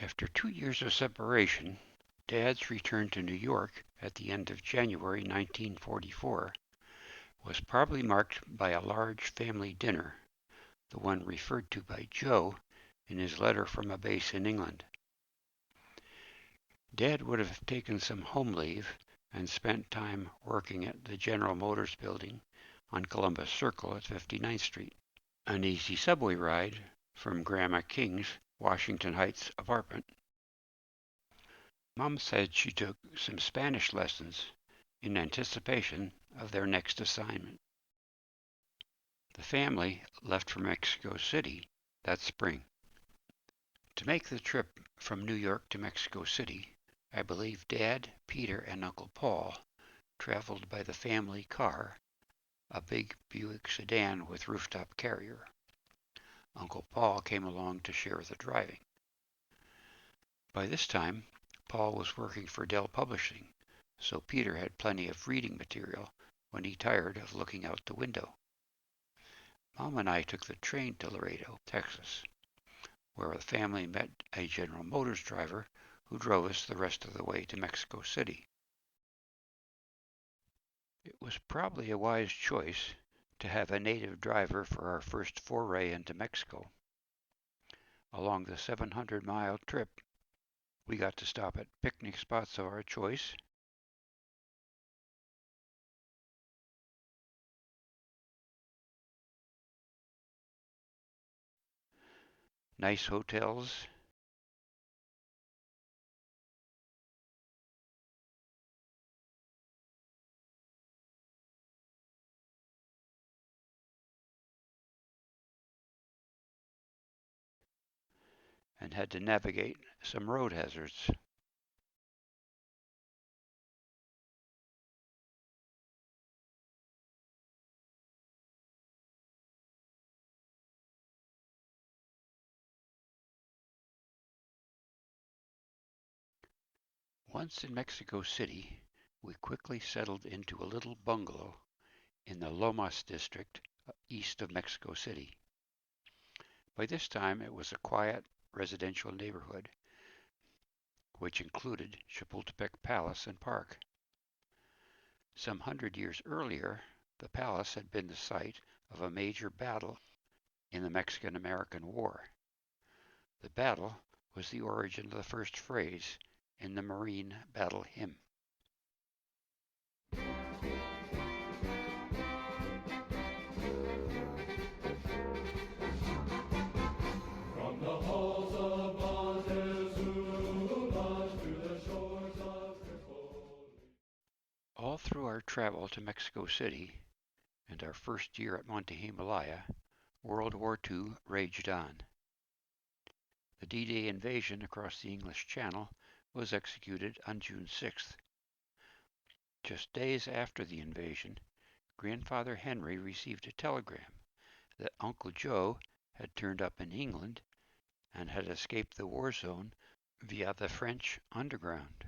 After 2 years of separation, Dad's return to New York at the end of January 1944 was probably marked by a large family dinner, the one referred to by Joe in his letter from a base in England. Dad would have taken some home leave and spent time working at the General Motors building on Columbus Circle at 59th Street, an easy subway ride from Grandma King's Washington Heights apartment. Mom said she took some Spanish lessons in anticipation of their next assignment. The family left for Mexico City that spring. To make the trip from New York to Mexico City, I believe Dad, Peter, and Uncle Paul traveled by the family car, a big Buick sedan with rooftop carrier. Uncle Paul came along to share the driving. By this time, Paul was working for Dell Publishing, so Peter had plenty of reading material when he tired of looking out the window. Mom and I took the train to Laredo, Texas, where the family met a General Motors driver who drove us the rest of the way to Mexico City. It was probably a wise choice to have a native driver for our first foray into Mexico. Along the 700-mile trip, we got to stop at picnic spots of our choice, nice hotels, and had to navigate some road hazards. Once in Mexico City, we quickly settled into a little bungalow in the Lomas district east of Mexico City. By this time, it was a quiet residential neighborhood, which included Chapultepec Palace and Park. Some 100 years earlier, the palace had been the site of a major battle in the Mexican-American War. The battle was the origin of the first phrase in the Marine Battle Hymn. All through our travel to Mexico City and our first year at Monte Himalaya, World War II raged on. The D-Day invasion across the English Channel was executed on June 6th. Just days after the invasion, Grandfather Henry received a telegram that Uncle Joe had turned up in England and had escaped the war zone via the French underground.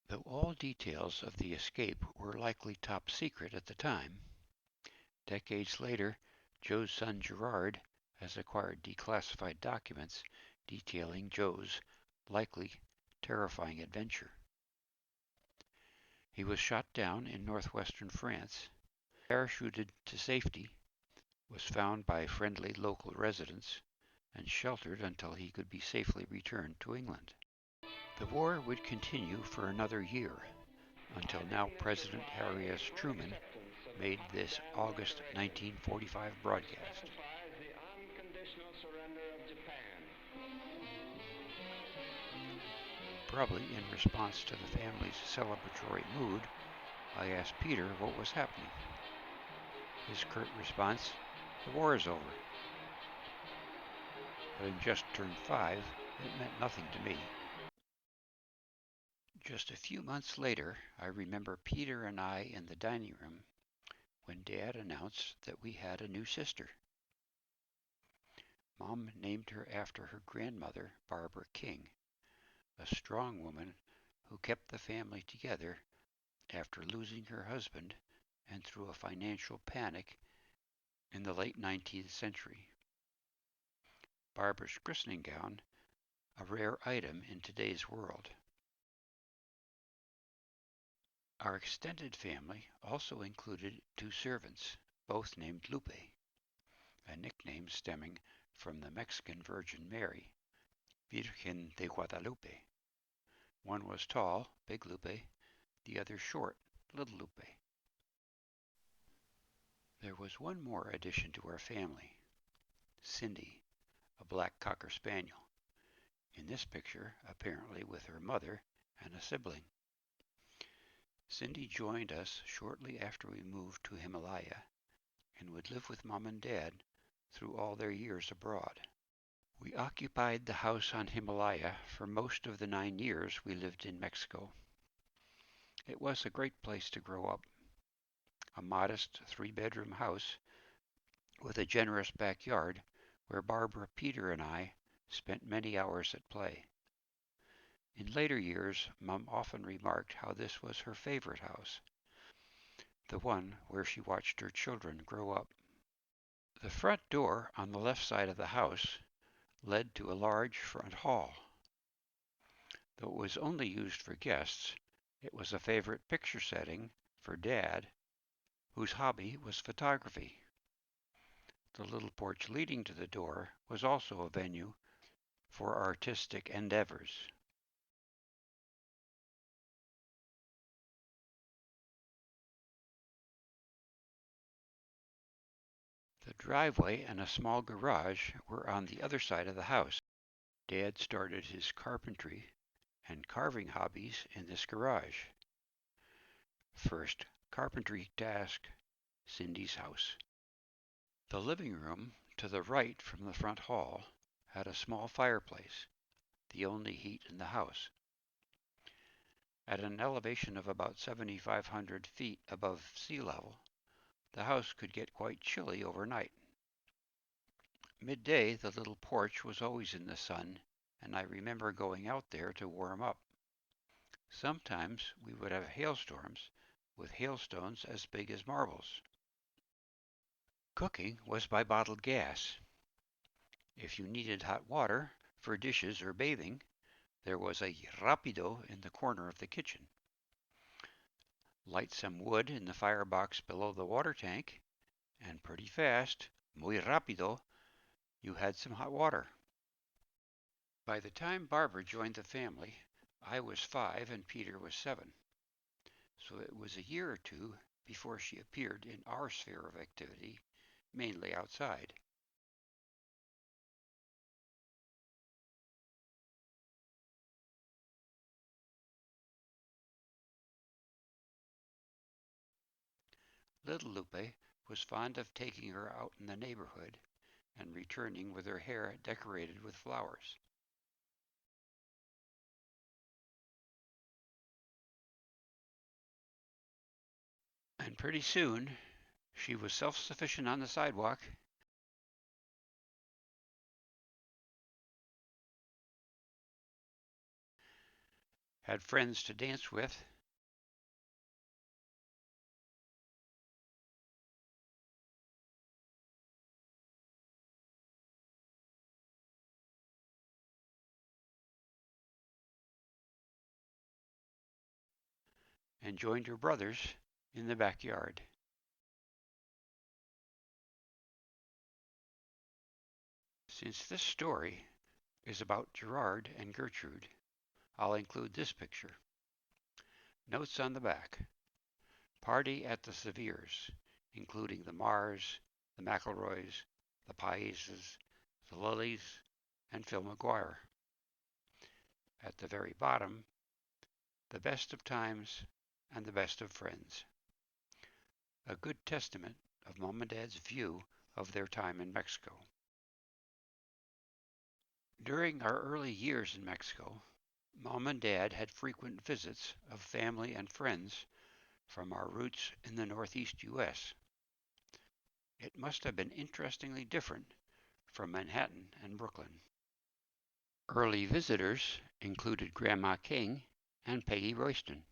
Though all details of the escape were likely top secret at the time, decades later, Joe's son Gerard has acquired declassified documents detailing Joe's likely terrifying adventure. He was shot down in northwestern France, parachuted to safety, was found by friendly local residents, and sheltered until he could be safely returned to England. The war would continue for another year, until now President Harry S. Truman made this August 1945 broadcast. Probably in response to the family's celebratory mood, I asked Peter what was happening. His curt response, "The war is over." Having just turned 5, it meant nothing to me. Just a few months later, I remember Peter and I in the dining room when Dad announced that we had a new sister. Mom named her after her grandmother, Barbara King, a strong woman who kept the family together after losing her husband and through a financial panic in the late 19th century. Barbara's christening gown, a rare item in today's world. Our extended family also included two servants, both named Lupe, a nickname stemming from the Mexican Virgin Mary, Virgen de Guadalupe. One was tall, Big Lupe, the other short, Little Lupe. There was one more addition to our family, Cindy, a black cocker spaniel, in this picture apparently with her mother and a sibling. Cindy joined us shortly after we moved to Himalaya and would live with Mom and Dad through all their years abroad. We occupied the house on Himalaya for most of the 9 years we lived in Mexico. It was a great place to grow up. A modest 3-bedroom house with a generous backyard where Barbara, Peter, and I spent many hours at play. In later years, Mom often remarked how this was her favorite house, the one where she watched her children grow up. The front door on the left side of the house led to a large front hall. Though it was only used for guests, it was a favorite picture setting for Dad, whose hobby was photography. The little porch leading to the door was also a venue for artistic endeavors. The driveway and a small garage were on the other side of the house. Dad started his carpentry and carving hobbies in this garage. First carpentry task, Cindy's house. The living room to the right from the front hall had a small fireplace, the only heat in the house. At an elevation of about 7,500 feet above sea level, the house could get quite chilly overnight. Midday, the little porch was always in the sun, and I remember going out there to warm up. Sometimes we would have hailstorms with hailstones as big as marbles. Cooking was by bottled gas. If you needed hot water for dishes or bathing, there was a rapido in the corner of the kitchen. Light some wood in the firebox below the water tank, and pretty fast, muy rápido, you had some hot water. By the time Barbara joined the family, I was 5 and Peter was 7, so it was a year or two before she appeared in our sphere of activity, mainly outside. Little Lupe was fond of taking her out in the neighborhood and returning with her hair decorated with flowers. And pretty soon she was self-sufficient on the sidewalk, had friends to dance with, and joined her brothers in the backyard. Since this story is about Gerard and Gertrude, I'll include this picture. Notes on the back. Party at the Severes, including the Mars, the McElroys, the Paises, the Lillys, and Phil McGuire. At the very bottom, the best of times and the best of friends. A good testament of Mom and Dad's view of their time in Mexico. During our early years in Mexico, Mom and Dad had frequent visits of family and friends from our roots in the Northeast U.S. It must have been interestingly different from Manhattan and Brooklyn. Early visitors included Grandma King and Peggy Royston,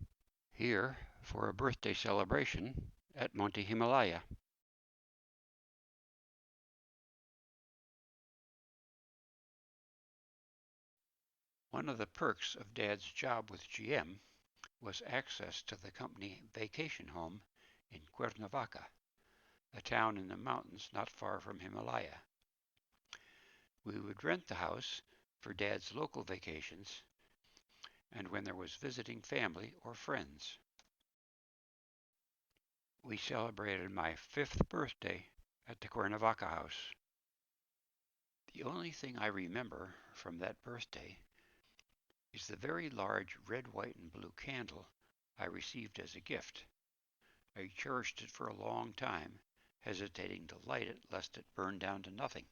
here for a birthday celebration at Monte Himalaya. One of the perks of Dad's job with GM was access to the company vacation home in Cuernavaca, a town in the mountains not far from Himalaya. We would rent the house for Dad's local vacations and when there was visiting family or friends. We celebrated my 5th birthday at the Cuernavaca house. The only thing I remember from that birthday is the very large red, white, and blue candle I received as a gift. I cherished it for a long time, hesitating to light it lest it burn down to nothing.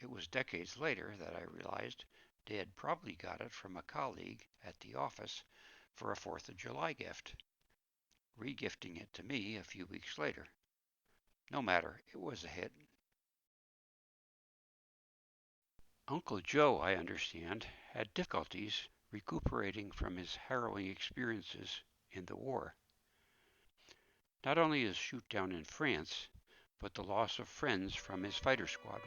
It was decades later that I realized Dad probably got it from a colleague at the office for a 4th of July gift, regifting it to me a few weeks later. No matter, it was a hit. Uncle Joe, I understand, had difficulties recuperating from his harrowing experiences in the war. Not only his shoot-down in France, but the loss of friends from his fighter squadron.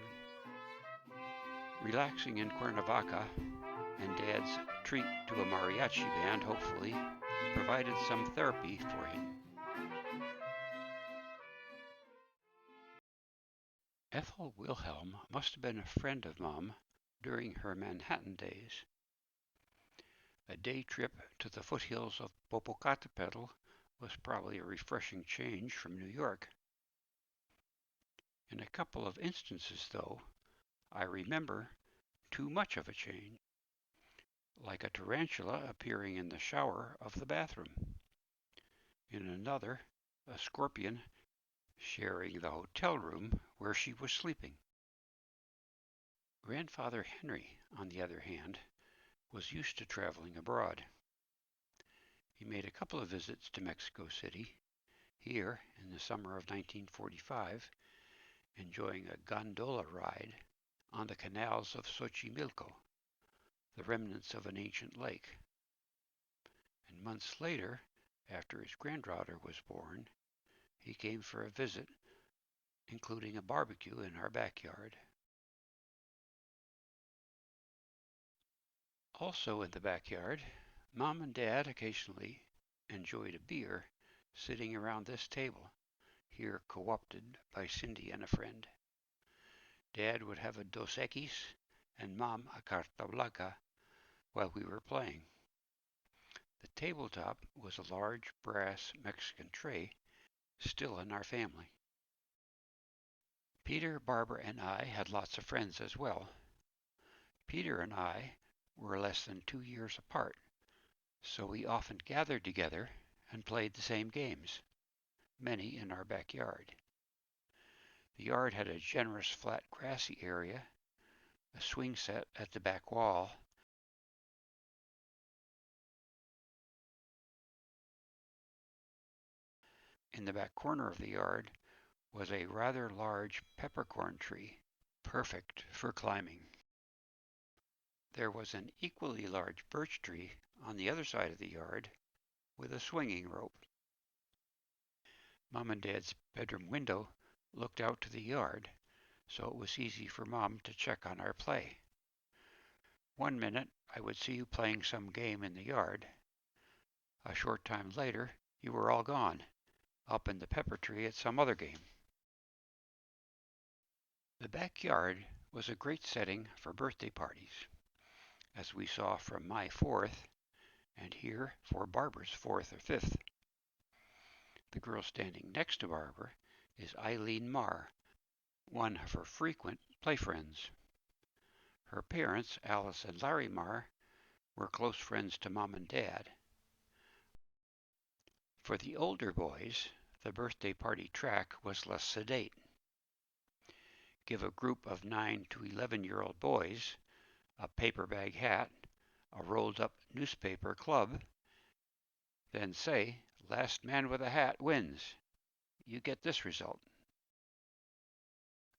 Relaxing in Cuernavaca and Dad's treat to a mariachi band, hopefully, provided some therapy for him. Ethel Wilhelm must have been a friend of Mom during her Manhattan days. A day trip to the foothills of Popocatépetl was probably a refreshing change from New York. In a couple of instances, though, I remember too much of a change, like a tarantula appearing in the shower of the bathroom. In another, a scorpion sharing the hotel room where she was sleeping. Grandfather Henry, on the other hand, was used to traveling abroad. He made a couple of visits to Mexico City, here in the summer of 1945, enjoying a gondola ride on the canals of Xochimilco, the remnants of an ancient lake. And months later, after his granddaughter was born, he came for a visit, including a barbecue in our backyard. Also in the backyard, Mom and Dad occasionally enjoyed a beer sitting around this table, here co-opted by Cindy and a friend. Dad would have a Dos Equis and Mom a Carta Blanca while we were playing. The tabletop was a large brass Mexican tray, still in our family. Peter, Barbara, and I had lots of friends as well. Peter and I were less than 2 years apart, so we often gathered together and played the same games, many in our backyard. The yard had a generous flat grassy area, a swing set at the back wall, in the back corner of the yard was a rather large peppercorn tree, perfect for climbing. There was an equally large birch tree on the other side of the yard with a swinging rope. Mom and Dad's bedroom window looked out to the yard, so it was easy for Mom to check on our play. One minute I would see you playing some game in the yard. A short time later you were all gone, up in the pepper tree at some other game. The backyard was a great setting for birthday parties, as we saw from my 4th, and here for Barbara's 4th or 5th. The girl standing next to Barbara is Eileen Marr, one of her frequent play friends. Her parents, Alice and Larry Marr, were close friends to Mom and Dad. For the older boys, the birthday party track was less sedate. Give a group of 9 to 11-year-old boys a paper bag hat, a rolled-up newspaper club, then say, last man with a hat wins. You get this result.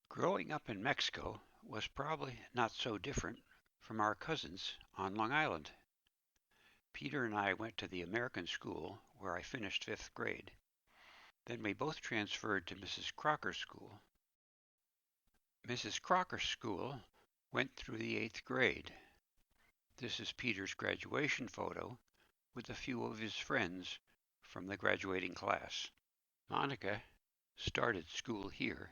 Growing up in Mexico was probably not so different from our cousins on Long Island. Peter and I went to the American school where I finished 5th grade. Then we both transferred to Mrs. Crocker's school. Mrs. Crocker's school went through the 8th grade. This is Peter's graduation photo with a few of his friends from the graduating class. Monica started school here.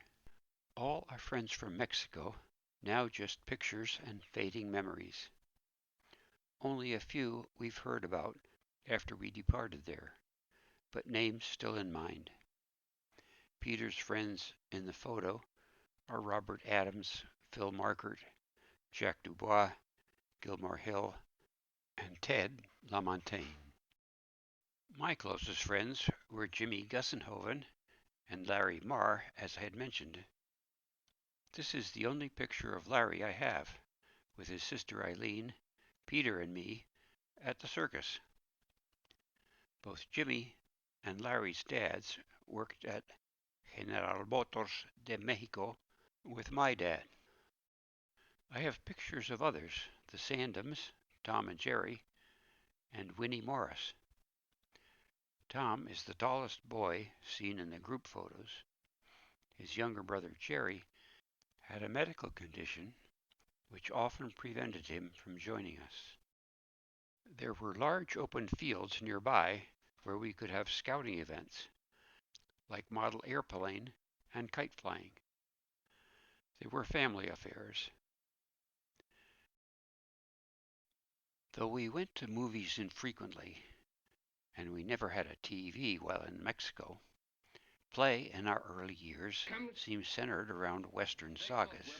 All our friends from Mexico, now just pictures and fading memories. Only a few we've heard about after we departed there, but names still in mind. Peter's friends in the photo are Robert Adams, Phil Markert, Jack Dubois, Gilmore Hill, and Ted LaMontagne. My closest friends were Jimmy Gussenhoven and Larry Marr, as I had mentioned. This is the only picture of Larry I have, with his sister Eileen, Peter, and me at the circus. Both Jimmy and Larry's dads worked at General Motors de Mexico with my dad. I have pictures of others, the Sandhams, Tom and Jerry, and Winnie Morris. Tom is the tallest boy seen in the group photos. His younger brother Jerry had a medical condition which often prevented him from joining us. There were large open fields nearby where we could have scouting events, like model airplane and kite flying. They were family affairs. Though we went to movies infrequently, and we never had a TV while in Mexico, play in our early years seemed centered around Western sagas.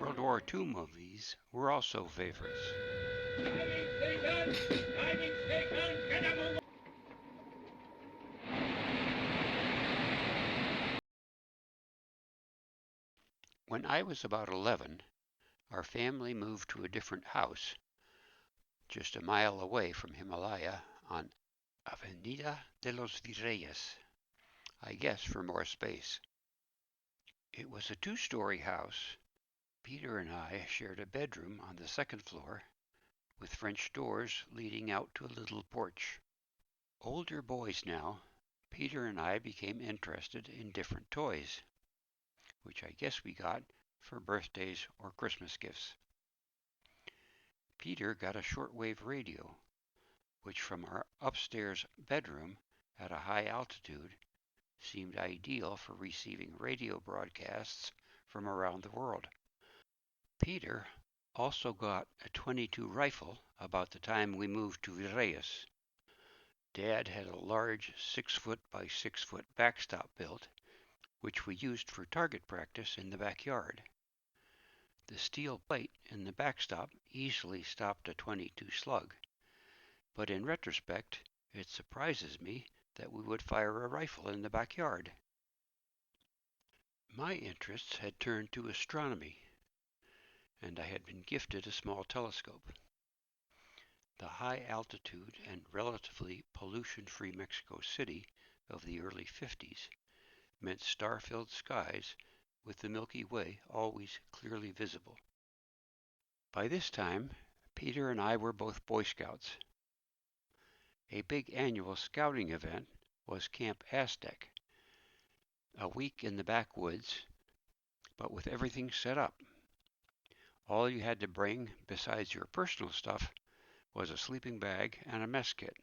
World War II movies were also favorites. When I was about 11, our family moved to a different house, just a mile away from Himalaya on Avenida de los Virreyes, I guess for more space. It was a two-story house. Peter and I shared a bedroom on the second floor with French doors leading out to a little porch. Older boys now, Peter and I became interested in different toys, which I guess we got for birthdays or Christmas gifts. Peter got a shortwave radio, which from our upstairs bedroom at a high altitude seemed ideal for receiving radio broadcasts from around the world. Peter also got a .22 rifle about the time we moved to Virreyes. Dad had a large 6-foot by 6-foot backstop built, which we used for target practice in the backyard. The steel plate in the backstop easily stopped a .22 slug, but in retrospect, it surprises me that we would fire a rifle in the backyard. My interests had turned to astronomy, and I had been gifted a small telescope. The high altitude and relatively pollution-free Mexico City of the early 50s meant star-filled skies with the Milky Way always clearly visible. By this time, Peter and I were both Boy Scouts. A big annual scouting event was Camp Aztec, a week in the backwoods, but with everything set up. All you had to bring, besides your personal stuff, was a sleeping bag and a mess kit.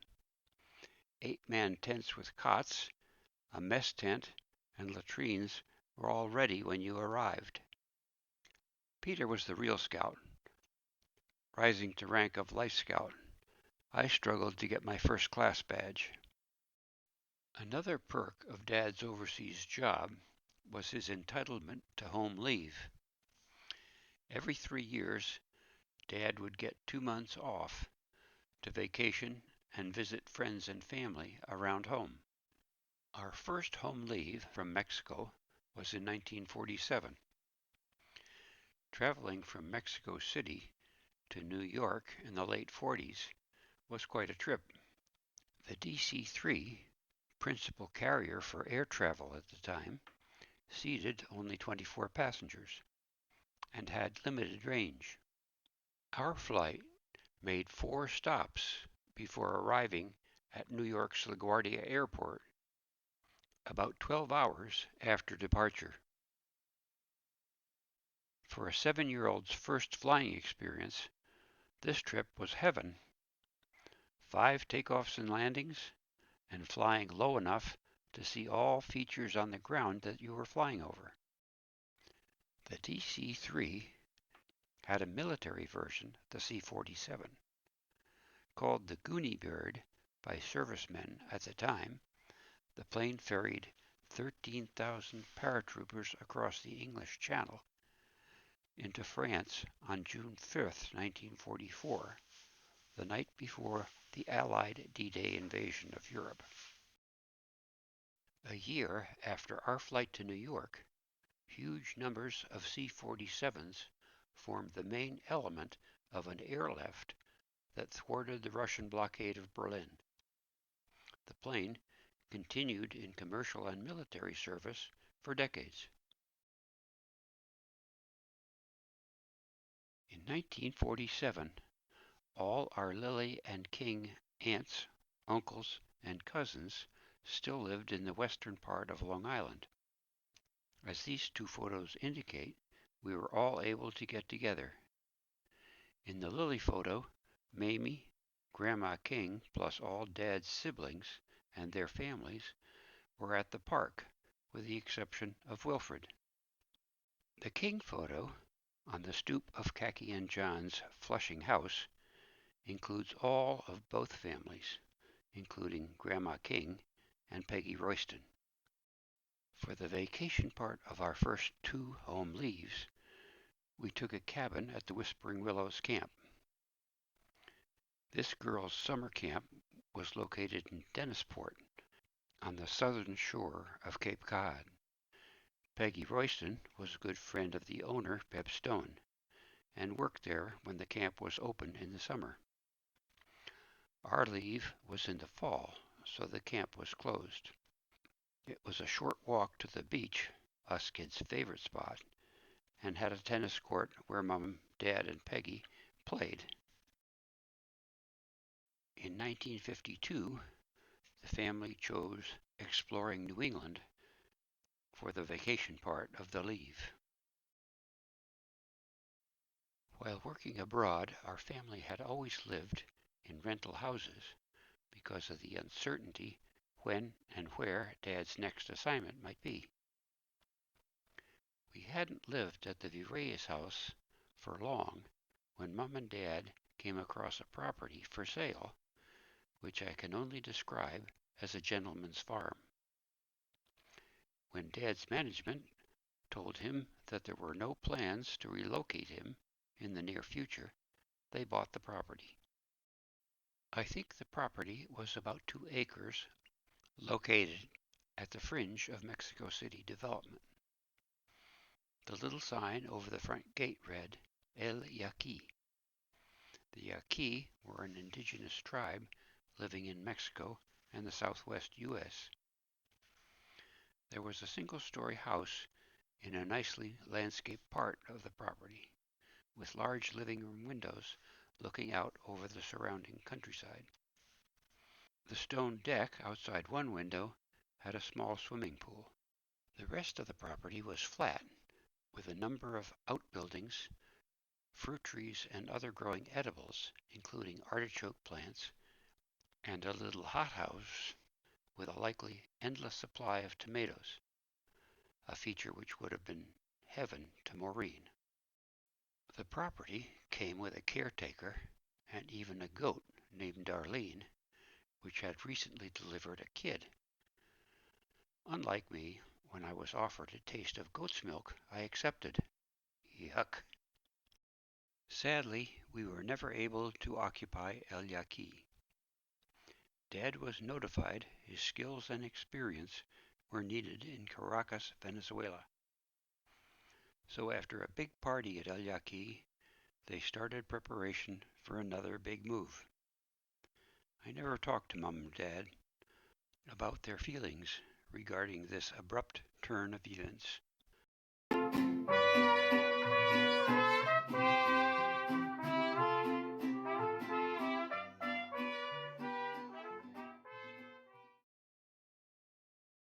8-man tents with cots, a mess tent, and latrines were all ready when you arrived. Peter was the real scout, rising to rank of Life Scout. I struggled to get my first class badge. Another perk of Dad's overseas job was his entitlement to home leave. Every 3 years, Dad would get 2 months off to vacation and visit friends and family around home. Our first home leave from Mexico was in 1947. Traveling from Mexico City to New York in the late 40s was quite a trip. The DC-3, principal carrier for air travel at the time, seated only 24 passengers and had limited range. Our flight made 4 stops before arriving at New York's LaGuardia Airport, about 12 hours after departure. For a 7-year-old's first flying experience, this trip was heaven. 5 takeoffs and landings, and flying low enough to see all features on the ground that you were flying over. The DC-3 had a military version, the C-47. Called the Goonie Bird by servicemen at the time, the plane ferried 13,000 paratroopers across the English Channel into France on June 5, 1944, the night before the Allied D-Day invasion of Europe. A year after our flight to New York, huge numbers of C-47s formed the main element of an airlift that thwarted the Russian blockade of Berlin. The plane continued in commercial and military service for decades. In 1947, all our Lily and King aunts, uncles, and cousins still lived in the western part of Long Island. As these 2 photos indicate, we were all able to get together. In the Lily photo, Mamie, Grandma King, plus all Dad's siblings and their families were at the park, with the exception of Wilfred. The King photo, on the stoop of Khaki and John's Flushing house, includes all of both families, including Grandma King and Peggy Royston. For the vacation part of our first 2 home leaves, we took a cabin at the Whispering Willows camp. This girls' summer camp was located in Dennisport, on the southern shore of Cape Cod. Peggy Royston was a good friend of the owner, Beb Stone, and worked there when the camp was open in the summer. Our leave was in the fall, so the camp was closed. It was a short walk to the beach, us kids' favorite spot, and had a tennis court where Mom, Dad, and Peggy played. In 1952, the family chose exploring New England for the vacation part of the leave. While working abroad, our family had always lived in rental houses because of the uncertainty when and where Dad's next assignment might be. We hadn't lived at the Vireyes house for long when Mom and Dad came across a property for sale, which I can only describe as a gentleman's farm. When Dad's management told him that there were no plans to relocate him in the near future, they bought the property. I think the property was about 2 acres, located at the fringe of Mexico City development. The little sign over the front gate read, El Yaqui. The Yaqui were an indigenous tribe living in Mexico and the southwest U.S. There was a single-story house in a nicely landscaped part of the property, with large living room windows looking out over the surrounding countryside. The stone deck outside one window had a small swimming pool. The rest of the property was flat, with a number of outbuildings, fruit trees, and other growing edibles, including artichoke plants, and a little hothouse with a likely endless supply of tomatoes, a feature which would have been heaven to Maureen. The property came with a caretaker and even a goat named Darlene, which had recently delivered a kid. Unlike me, when I was offered a taste of goat's milk, I accepted. Yuck. Sadly, we were never able to occupy El Yaqui. Dad was notified his skills and experience were needed in Caracas, Venezuela. So after a big party at El Yaqui, they started preparation for another big move. I never talked to Mom and Dad about their feelings regarding this abrupt turn of events.